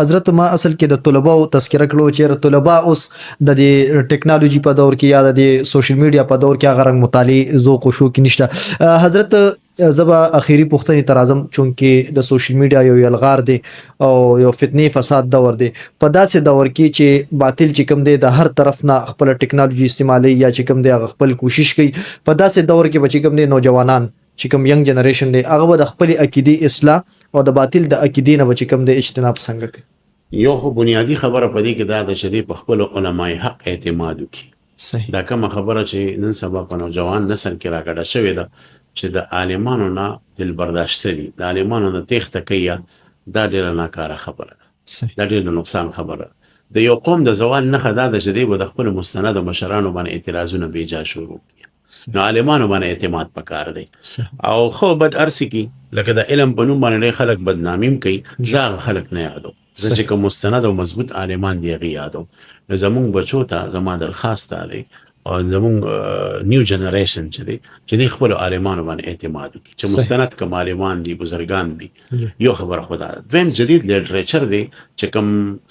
حضرت ما اصل کې د طلباو تذکره کړو چې طلبا اوس د دې ټیکنالوژي په دور کې یا د سوشل میډیا په دور کې هغه رنګ مطالعه ذوق او شوق نشته. حضرت زبا اخیری پوښتنه تر اعظم چونکې د سوشل میډیا یو یلغار دی او یو فتنی فساد دور دی په داسې دور کې چې باطل چې کوم دی د هر طرف نه خپل ټیکنالوژي استعمالي یا چې کوم دی هغه خپل کوشش کوي په داسې دور کې بچی کوم دی نوجوانان چې کوم ینګ جنریشن دی هغه د خپل عقیدې اصلاح او د باطل د عقیدې نه بچی کوم دی اجتناب څنګه کوي؟ یو خو بنیادی خبره پدې کې دا د شدي په خپل علماء حق اعتماد وکړي. صحیح. دا کومه خبره چې نن سبا په نوجوان نسل کې راګډه شوې ده چې د عالمانو نه دل برداشت دي، د عالمانو نه تېښته کوي، دا ډیره ناکاره خبره ده. صحیح. دا ډیره نقصان خبره ده. د یو قوم د زوال نښه دا ده چې دوی به د خپلو مستندو مشرانو باندې اعتراضونه بېجا شروع کړي. نو عالمانو باندې اعتماد پکار دی. او خو بد ارسي کی لکه د علم په نوم باندې خلک بدنامیم کوي، دا خلک نه یادو. زه چې کوم مستند او مضبوط عالمان دی هغې یادو. نو زمونږ بچو ته زما درخواست دا دی او زمونږ نیو جنریشن چې دی چې دوی خپلو عالمانو باندې اعتماد وکړي چې مستند کوم عالمان دي بزرګان دي. یو خبره خو دا ده. دویم جدید لیټریچر دی چې کوم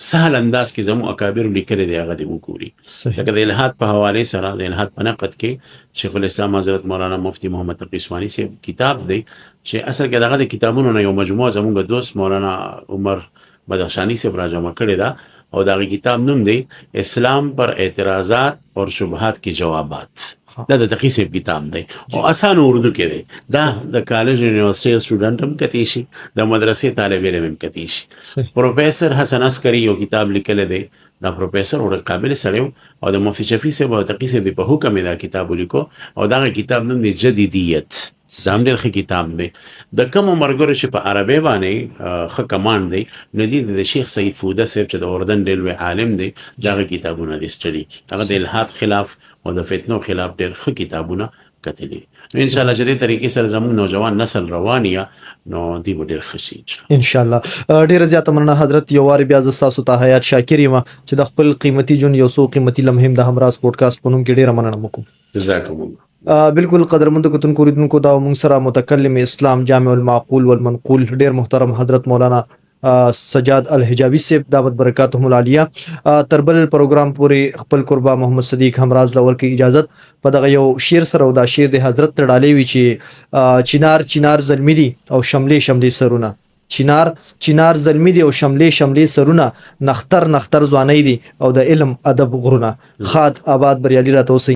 سهل انداز کې زموږ اکابرو لیکلی دی هغه دې وګوري. لکه د الحاد په حوالې سره د الحاد په نقد کې شیخ الاسلام حضرت مولانا مفتی محمد تقی عثماني صاحب کتاب دی چې اصل کې دغه د کتابونو نه یو مجموعه زموږ دوست مولانا عمر بدخشانی صاحب راجمع کړې ده او دغه کتاب نوم دی اسلام پر اعتراضات اور شبهات کی جوابات. دا د تقی صاحب کتاب دی او اسانه اردو کې دی. دا د کالج یونیورسيټي سټوډنټ هم کتی شي، د مدرسې طالب علم هم کتی شي. پروفیسر حسن عسکری یو کتاب لیکلی دی، دا پروفیسر ور قابل سره او د مفتی شفیع صاحب او تقی صاحب په حکم دا کتاب ولیکو او دا کتاب نوم دی جدیدیت. زم ډېر ښه کتاب دی. د کومو ملګرو چې په عربي باندې ښه کمانډ دی نو دي د شیخ سید فوده صاحب چې د اردن ډېر لوی عالم دی دغه کتابونه دي سټډي کړي. هغه د الحاد خلاف او د فتنو خلاف ډېر ښه کتابونه کتلي. نو انشاءالله چې دې طریقې سره زموږ نوجوان نسل روان یا نو دی به ډېر ښه شي انشاءالله. ډېره زیاته مننه حضرت. یو وارې بیا زه ستاسو ته حیات شاکر یم چې د خپل قیمتي ژوند یو څو قیمتي لمحې هم د همراز پوډکاسټ په نوم کې ډېره مننه وکړو. جزاکم الله. بالکل قدرمندو کتونکو اوریدونکو دا موږ سره متکلم اسلام جامع المعقول والمنقول ډېر محترم حضرت مولانا سجاد الحجابي صاحب دعوت برکاتهم العالیه. تر بل پروګرام پورې خپل قربا محمد صدیق همراز لور کې اجازت په دغه یو شعر سره او دا شعر د حضرت تړالې وی چې چینار چینار زلمی دي او شملې شملې سرونه، چینار چینار زلمی دي او شملې شملې سرونه، نختر نختر ځواني دي او د علم ادب غرونه. خاد آباد بریالي راته اوسئ.